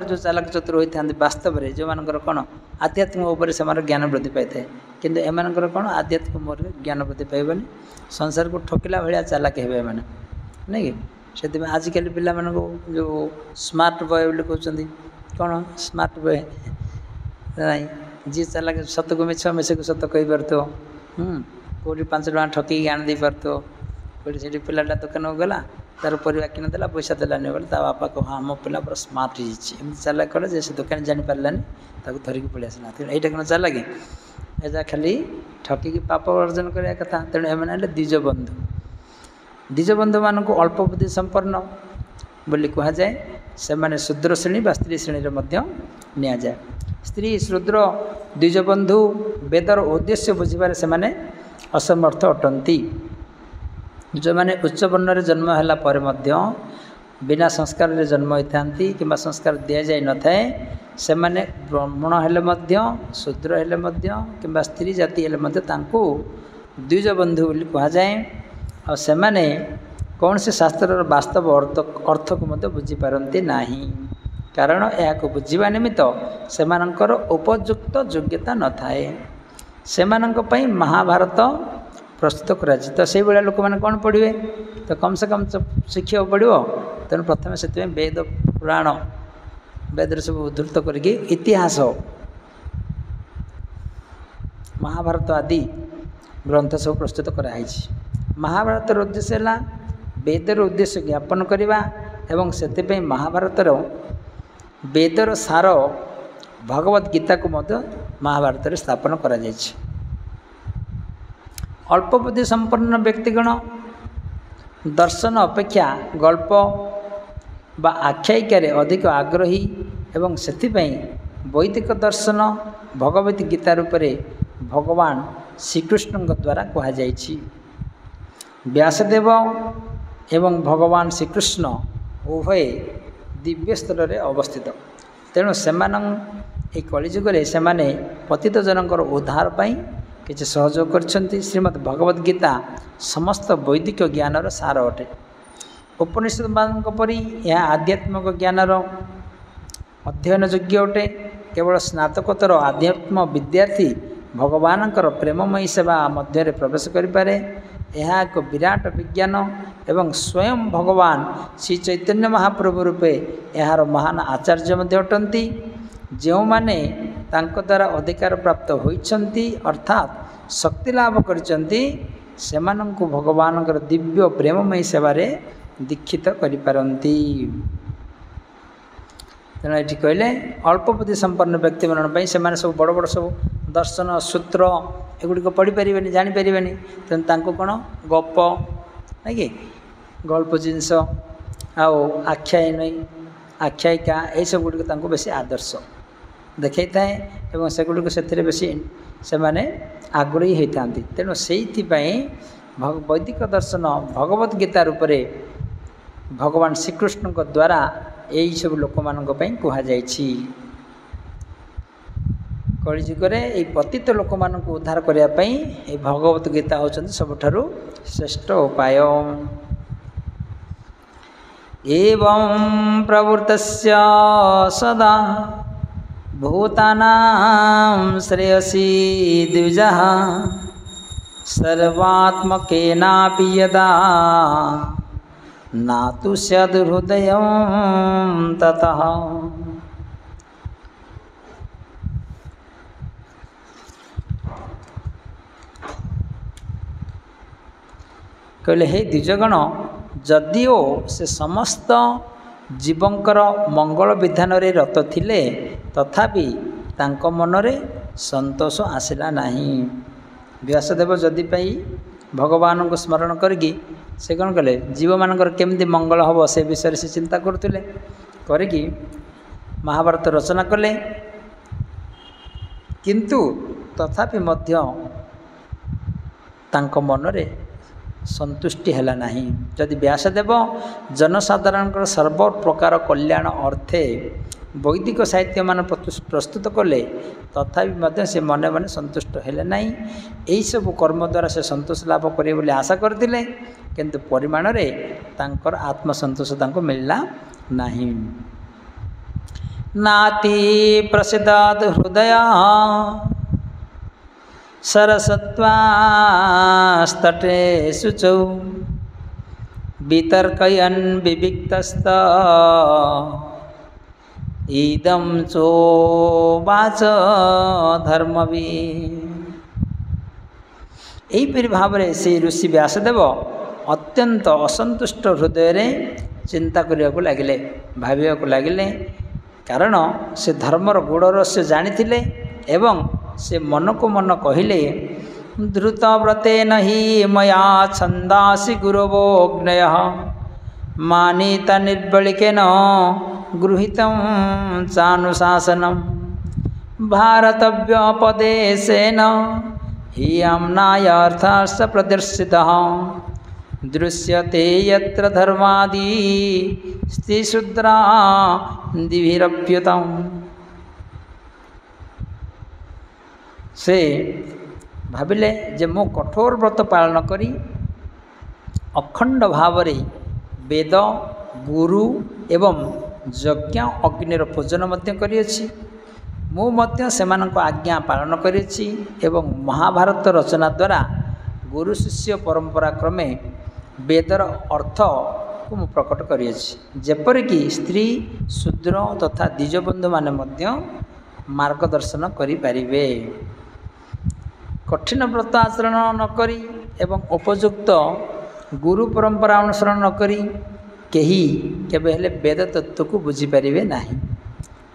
जो चालाक चतुर होता वास्तव में जो मान कौन आध्यात्मिक उपर से ज्ञान वृद्धि पाई था किंतु एमानकर कौन आध्यात्मिक मोर ज्ञान वृद्धि पाइबनी संसार को ठकिला भाया चालाक हे मैंने नहीं कि से आजिकल पिला जो स्मार्ट बॉय बोली कहते कौन स्मार्ट बॉय नहीं जी चालाक सत को मिछ मिछ को सत कही पार्थो कौटी 5 टଙ୍କା ठकिक आनी दे पार्थो कौटी से पिलाटा दुकान को गला तार परिवा किणदेला पैसा देलानी बोले ता बापा कह हाँ मो पिला पूरा स्मार्ट होती चालाक कले जे से दुकान जापारानी ताको धरिकी पलि आसला यहाँ कौन चालाक एजा खाली ठकिकी पाप अर्जन करने कथा तेणु एम द्विज बंधु द्विज बंधु मान अल्प बुद्धि संपन्न बोली कह जाए से माने शूद्र श्रेणी बा स्त्री श्रेणी नि जाए स्त्री शूद्र द्विज बंधु वेदर उद्देश्य बुझे से माने असमर्थ अटंती जो माने उच्च वर्ण जन्म है पर बिना संस्कार रे जन्म होता कि संस्कार दि जाए न थाए से माने ब्राह्मण हेले शूद्र हेले कि स्त्री जाति हेले द्विज बंधु बोली कह जाए और से माने कौन से शास्त्र वास्तव अर्थ को मत बुझीपारती नहीं कारण यह बुझा निमित्त सेमानंकर उपयुक्त योग्यता न थाए सेमानंक महाभारत प्रस्तुत करा तो से भाया लोक मैंने कौन पढ़े तो कम से कम शिक्षा पड़ो तेणु प्रथम से वेद पुराण वेद सब उद्धृत करके इतिहास महाभारत आदि ग्रंथ सब प्रस्तुत कराई महाभारत उद्देश्य है वेदर उद्देश्य ज्ञापन करवा एवं से महाभारतर वेदर सार भगवद गीता को मध्य महाभारत स्थापन करा जायछि अल्प बुद्धि संपन्न व्यक्तिगण दर्शन अपेक्षा गल्प बा आख्यायिकार अधिक आग्रही एवं सेथिपई वैदिक दर्शन भगवत गीता रूप भगवान श्रीकृष्ण द्वारा कहा जायछि व्यासदेव एवं भगवान श्रीकृष्ण उभय दिव्य स्तर में अवस्थित तेणु से कलिजुग से पतित जनकर उद्धार पाई किसी सहयोग करछन्ति श्रीमद् भगवद गीता समस्त वैदिक ज्ञानर सार अटे उपनिषद मान परी यह आध्यात्मिक ज्ञानर अध्ययन योग्य अटे केवल स्नातकोत्तर आध्यात्म विद्यार्थी भगवानकर प्रेममयी सेवा मध्य प्रवेश करें यह एक विराट विज्ञान एवं स्वयं भगवान श्री चैतन्य महाप्रभु रूपे यार महान आचार्य मध्य अटंती जो माने तांको द्वारा अधिकार प्राप्त होइछन्ति अर्थात शक्ति लाभ करिछन्ति सेमानंकु भगवानकर दिव्य प्रेममयी सेवारे दीक्षित करिपारन्ति तेणु ये कहले अल्प बुद्धि संपन्न व्यक्ति मान सब बड़ बड़ सब दर्शन सूत्र एगुड़ी पढ़ी पारे जापर तेणु तांको कौन गप ना कि गल्प जिनस आख्यायन आख्यायिका ये सब गुड़िक बेसी आदर्श देखा थाए और से गुड़िक से बेसी से आग्रही होता तेणु से वैदिक दर्शन भगवद गीता रूप भगवान श्रीकृष्ण द्वारा यही सब लोक मान कहुई कलिजुगर ये पतित लोक मान उद्धार करने भगवत गीता होचंदी सबुठारु श्रेष्ठ उपाय एवं प्रवृत्तस्य सदा भूतानां श्रेयसी द्विजः सर्वात्मकेनापि यदा नातु स्यादुर्हृदयं ततः कहले हे द्विजगण जदिओ से समस्त जीवंकर मंगल विधान रे रत थिले तथापि तांको मनरे संतोष आसिला नहीं व्यासदेव जदि पाई भगवान को स्मरण करके से कौन कले जीव मानकर केमती मंगल हम से विषय से चिंता करुले करके महाभारत रचना कले किंतु तथापि मध्य तांको मनरे संतुष्टि है नहीं जदि व्यासदेव जनसाधारण सर्व प्रकार कल्याण अर्थे वैदिक साहित्य मान प्रस्तुत कले तथापि से मने मने संतुष्ट हेले नहीं यही सब कर्म द्वारा से संतोष लाभ करेंगे बोली आशा करते किंतु परिमाण रे तांकर आत्मसंतोष तांको मिलला नहीं नाति प्रसिदात् हृदय सरसत्वास्तटे शुचौ वितर्कयन् विविक्तस्त इदं चोवाच धर्मवी। एहीपरि भाव से ऋषि व्यासदेव अत्यंत असंतुष्ट हृदय चिंता करने लगिले, भाविया लगिले, कारण से धर्मर गुड़ रहस्य जानी एवं से मन को मन कहले द्रुतव्रतेन हि मया छंदासि गुरवोऽग्नयः मानिता निर्बलिकेन गृहीतं चानुशासनं भारतव्योपदेशेन हि आम्नायार्थाश्च प्रदर्शितः दृश्यते यत्र धर्मादि स्त्रीशूद्रा दिभिरप्युतम्। से भाविले जे मो कठोर व्रत पालन करी अखंड भाव वेद गुरु एवं यज्ञ अग्निर पूजन करिछि, मु मध्य सेमानक आज्ञा पालन करिछि एवं महाभारत रचना द्वारा गुरु शिष्य परंपरा क्रमे वेदर अर्थ को मु प्रकट करिछि, जेपरिक स्त्री शूद्र तथा द्विजबंधु माने मध्य मार्गदर्शन करि पारिबे। कठिन व्रत आचरण नकरी एवं उपयुक्त गुरु परंपरा अनुसरण नकरी केही केबे हेले वेद तत्व को बुझीपारे ना।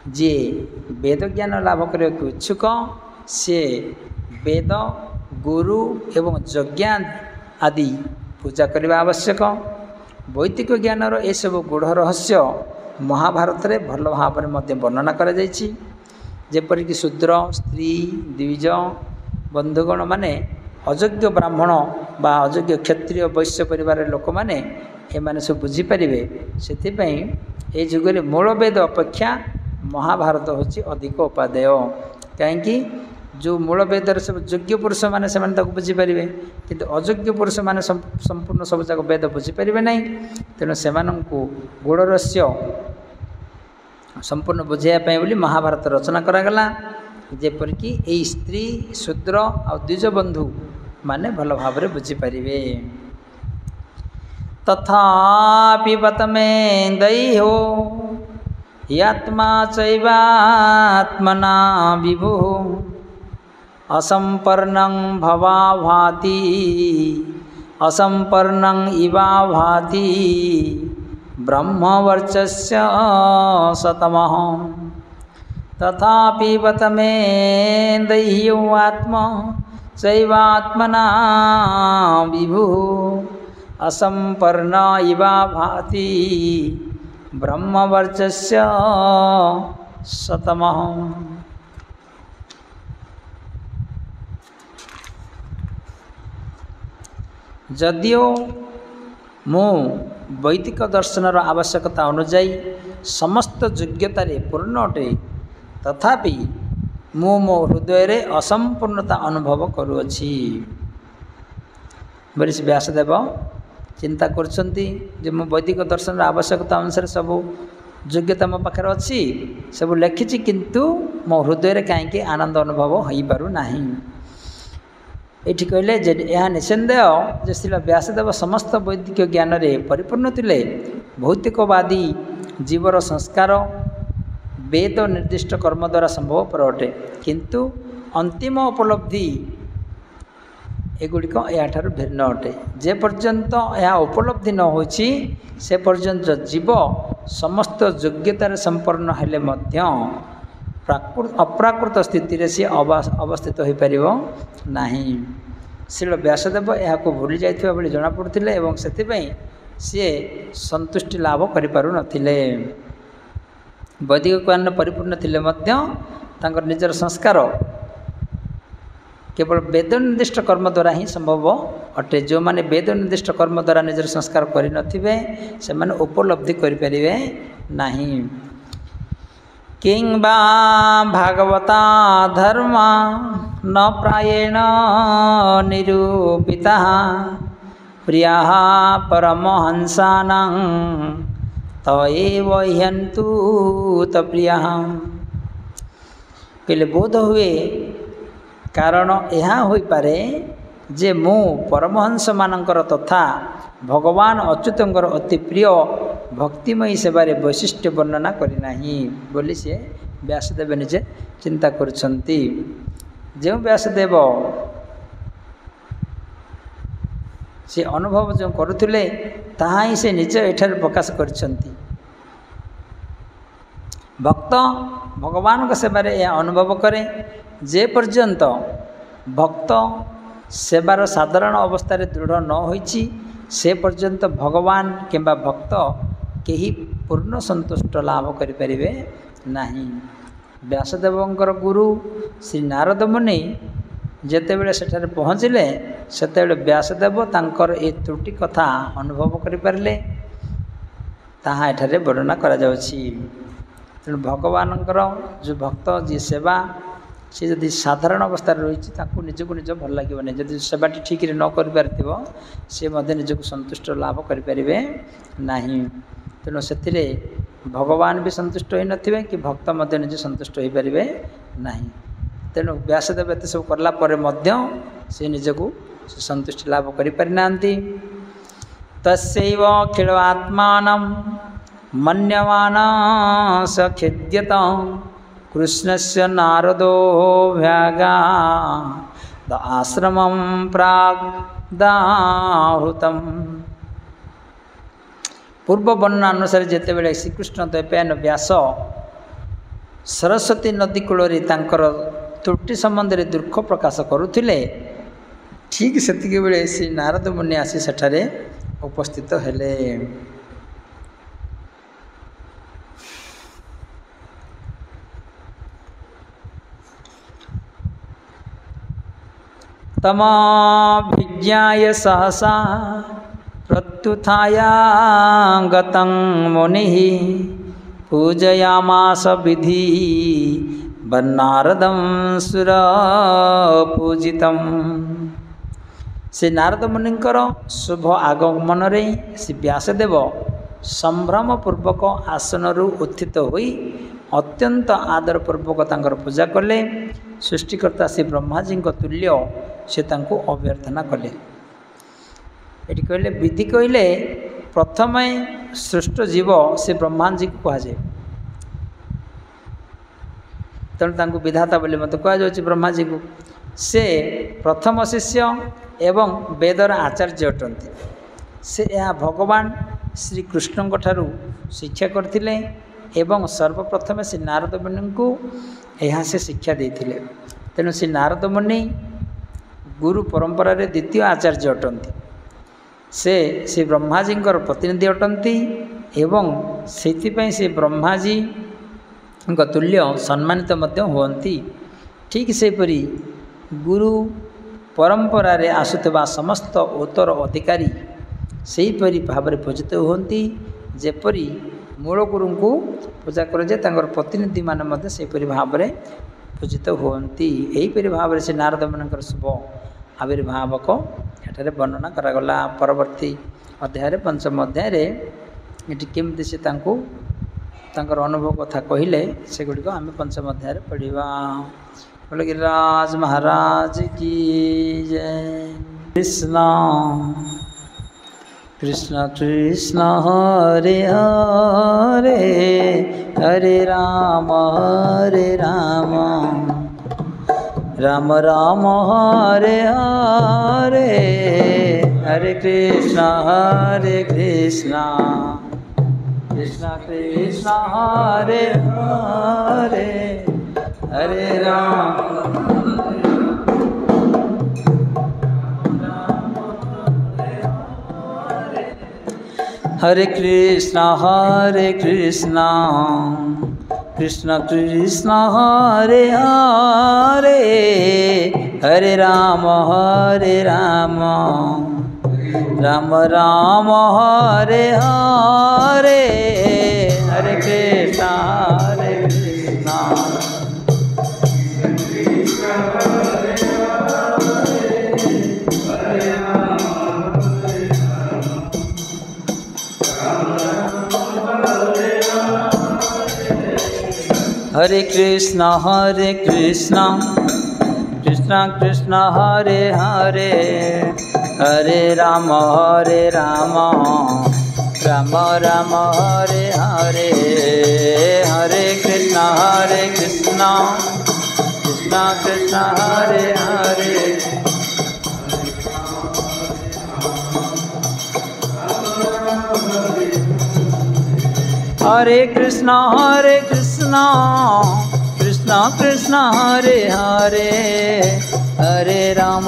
जी वेद ज्ञान लाभ करने को इच्छुक से वेद गुरु एवं यज्ञ आदि पूजा करने आवश्यक। वैदिक ज्ञानर ये सब गूढ़ रहस्य महाभारत रे भल भाव में वर्णना करा जायछि, जेपरिक शूद्र स्त्री द्विज बंधुगण माने अयोग्य ब्राह्मण बा अयोग्य क्षत्रिय वैश्य परिवार लोक माने एमाने सब बुझीपारे। से जुगे मूल वेद अपेक्षा महाभारत होची अधिक उपादेय, कहीं जो मूल वेदर सब योग्य पुरुष मैंने से बुझीपारे किंतु अयोग्य पुरुष मैंने संपूर्ण सब जाक वेद बुझीपारे ना। तेणु से गुड़ रहस्य संपूर्ण बुझाइवाई बोली महाभारत रचना करागला, जेपरिक ये स्त्री शूद्र आ द्विज बंधु माने भल भाव बुझीपारे। तथापि बतमे दैहो यात्मा चैवात्मना विभु असंपर्णं भवा भाति असंपर्णं इवा भाति ब्रह्मवर्चस्य सतमः। तथापि बतमे दैह्यो आत्मा चैवात्मना विभु असंपर्ण इवा भाति ब्रह्मवर्चस्य सतमः। जदियो मु वैदिक दर्शनर आवश्यकता अनुजाई समस्त योग्यतार पूर्ण अटे, तथापि मु मो हृदय रे असंपूर्णता अनुभव करुअछि। बरिश व्यासदेव चिंता करछंती जे मो वैदिक दर्शन आवश्यकता अनुसार सब योग्यता मो पाखर अच्छी सब लिखी, किंतु मो हृदय रे कहीं आनंद अनुभव हो पारु नाही। एठी कहले जे यह निसंदेह जे श्री व्यासदेव समस्त वैदिक ज्ञान रे परिपूर्ण थिले। भौतिकवादी जीवर संस्कार वेद निर्दिष्ट कर्म द्वारा संभव पर अटे, किंतु अंतिम उपलब्धि एगुड़िक याठार भिन्न अटे। जे पर्यंत यह उपलब्धि न होछि से पर्यंत जीव समस्त योग्यतार संपन्न हेले मध्य अप्राकृत स्थिति रे सी अवस्थित हो पारिबो नाही। श्री व्यासदेव यह भूली जाइथिबा भली जणा पड़ुथिले एवं सेथिपई सी संतुष्टि लाभ करि पारु नथिले। वैदिक ज्ञान परिपूर्ण थिले मध्य तांकर निजर संस्कार केवल वेद निर्दिष्ट कर्म द्वारा ही संभव अटे। जो माने वेद निर्दिष्ट कर्म द्वारा निजर संस्कार करि नथिबे से माने उपलब्धि करि परिबे नाही। किंबा भागवता धर्मा न प्रायेण निरूपिता प्रिया परमहंसानां तएव ह्यन्तु त प्रियः। कहले बोध हुए कारण यह हो पारे जे मु परमहंस मानकर तथा भगवान अच्युतंकर अति प्रिय भक्तिमयी सेवार वैशिष्ट्य वर्णना करना बोली सी व्यासदेव निजे चिंता करुछंती। जो व्यासदेव से अनुभव जो करुले ताहा ही से निज एठार प्रकाश करछंती। भक्त भगवान का सेवार यह अनुभव करे जे पर्यंत भक्त सेवार साधारण अवस्था दृढ़ न होइछि से पर्यंत भगवान किंबा भक्त केही पूर्ण संतुष्ट लाभ करिपारिबे नाही। व्यासदेवंकर गुरु श्री नारद मुनि जेतेबेले सेठारे पहुँचिले सेतेबेले व्यासदेव तांकर ए त्रुटि कथा अनुभव करिपारिले ताहा एठारे वर्णना करा जाउछि। तेणु भगवानंकर जो भक्त जी सेवा सी जदि साधारण अवस्था रही निजक निज भल लगे जदि सेवाटी ठीक न कर सी निजक संतुष्ट लाभ करें ना। तेणु से भगवान भी संतुष्ट हो नथिबे कि भक्त मध्य निजे संतुष्ट हो पारे ना। तेणु व्यासदेव एत सब कलापर से निजक संतुष्टि लाभ करें। तस्यैव अखिल आत्मान मन्यमान स खेद्यत कृष्णस्य नारदो भ्यागा द आश्रमं प्राग्दाहृतम्। पूर्व वर्णना अनुसार जितेबाला श्रीकृष्ण द्वैपायन व्यास सरस्वती नदी कूल त्रुटि संबंध में दुख प्रकाश करुले ठीक से बेले श्री नारद मुनि आसी सेठारे उपस्थित हेले। तमाभिज्ञाय सहसा प्रत्युत्थाया गतं मुनिः पूजयामास विधि नारदं सुरपूजितं। से नारद मुनिंकर शुभ आगमन रे श्री व्यासदेव संभ्रम पूर्वक आसनरु उत्थित होई अत्यंत आदर पूर्वक तांकर पूजा कले। सृष्टिकर्ता श्री ब्रह्माजी तुल्य से तांको अभ्यर्थना कले। ये कहले विधि कहले प्रथम सृष्ट जीव से ब्रह्माजी को कहुए तेणु तांको विधाता बोली मत कहुच्छे ब्रह्माजी को। से प्रथम शिष्य एवं वेदर आचार्य अटंती। से यह भगवान श्रीकृष्ण ठारू शिक्षा करथिले एवं सर्वप्रथम श्री नारद मुनि को यहाँ से शिक्षा देते। तेणु श्री नारद मुनि गुरु परंपरा रे द्वितीय आचार्य अटंती। से श्री ब्रह्माजी प्रतिनिधि अटंती एवं से श्री ब्रह्माजी तुल्य सम्मानित होती। ठीक सेपरी गुरु परंपरा रे आसुवा समस्त उत्तर अधिकारी सेहीपरि भाव में पूजित होती। जेपरी मूल गुरु को पूजा करे प्रतिनिधि मान सेपरि भाव में पूजित होती। यहीपरि भाव से नारद मुनिंकर शुभ आविर्भाव को एठारे वर्णना करागला। परवर्ती अध्याय पंचम अध्याय ये केमती से तांकर अनुभव कथा कहले से गुड़िक आम पंचम अध्याय पढ़ा। बोले गिरिराज महाराज की जय। कृष्ण कृष्ण कृष्ण हरे हरे हरे राम राम राम हरे हरे हरे कृष्ण कृष्ण कृष्ण हरे हरे हरे राम हरे कृष्ण कृष्ण कृष्ण हरे हरे हरे राम राम राम हरे हरे हरे कृष्ण हरे कृष्णा कृष्ण कृष्ण हरे हरे, हरे राम राम राम हरे हरे, हरे कृष्णा कृष्ण कृष्ण हरे हरे। हरे कृष्णा कृष्ण कृष्ण हरे हरे, हरे राम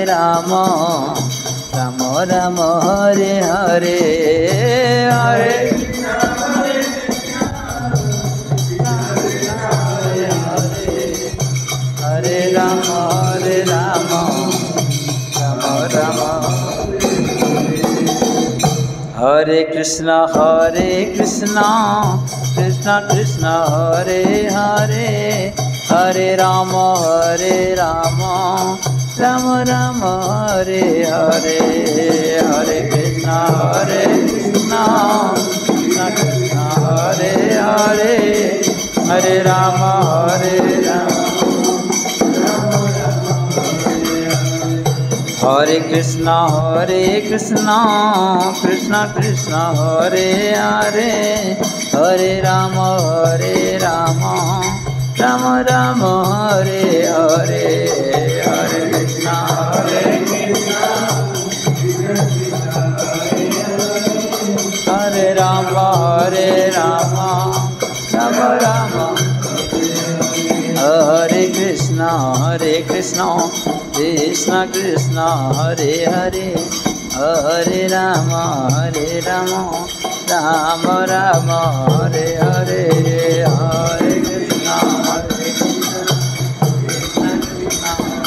राम राम हरे हरे, हरे हरे राम राम राम। हरे कृष्णा कृष्ण कृष्ण हरे हरे, हरे राम राम राम हरे हरे, हरे कृष्णा कृष्ण कृष्ण हरे हरे, हरे राम राम। हरे कृष्णा कृष्ण कृष्ण हरे हरे, हरे राम राम राम हरे हरे, हरे कृष्णा हरे राम राम राम। हरे कृष्णा कृष्ण कृष्ण हरे हरे, हरे राम राम राम हरे हरे, हरे कृष्णा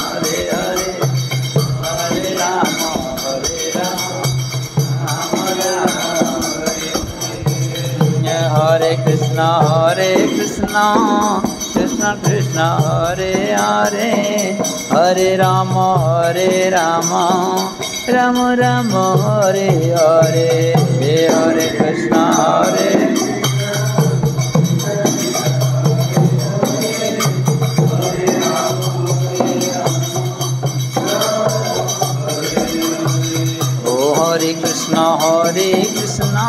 हरे हरे, हरे राम हरे कृष्णा कृष्ण कृष्ण हरे हरे, हरे राम राम राम हरे हरे, हरे कृष्णा हरे कृष्णा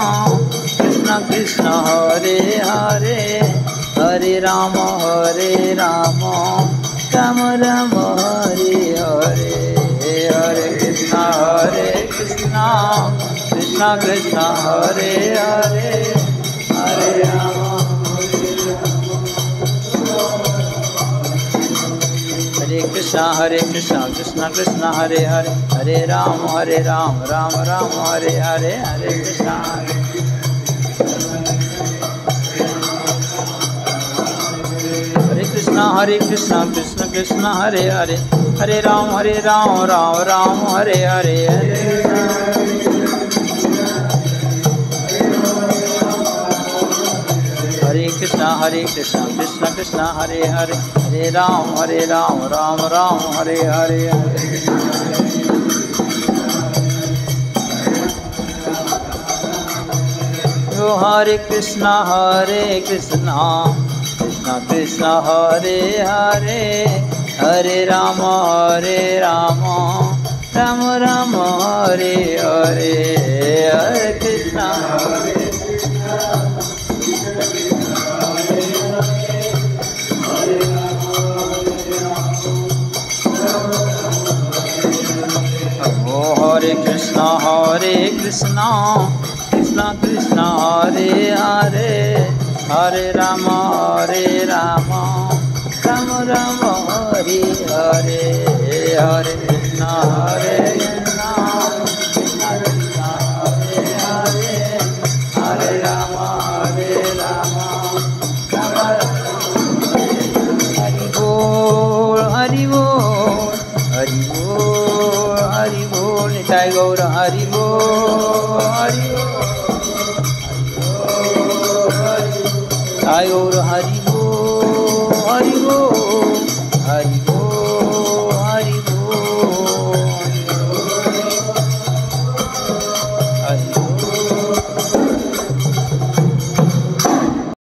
कृष्ण कृष्ण हरे हरे, हरे राम राम राम हरे हरे, हरे कृष्णा कृष्ण कृष्ण हरे हरे, हरे राम हरे कृष्ण कृष्ण कृष्ण हरे हरे, हरे राम राम राम हरे हरे, हरे कृष्ण कृष्ण कृष्ण हरे हरे, हरे राम राम राम हरे हरे, हरे कृष्ण कृष्ण कृष्ण हरे हरे, हरे राम राम राम हरे हरे, हरे कृष्ण कृष्ण कृष्ण हरे हरे, हरे राम राम राम हरे हरे, हरे कृष्ण हरे कृष्ण कृष्ण कृष्ण हरे हरे, हरे राम राम राम हरे हरे, हरे कृष्ण कृष्ण कृष्ण हरे हरे, हरे राम राम हरि बोल हरि बोल हरि बोल हरि बोल, निताय गौर हरि बोल हरि बोल, निताय गौर हरि बोल हरि बोल।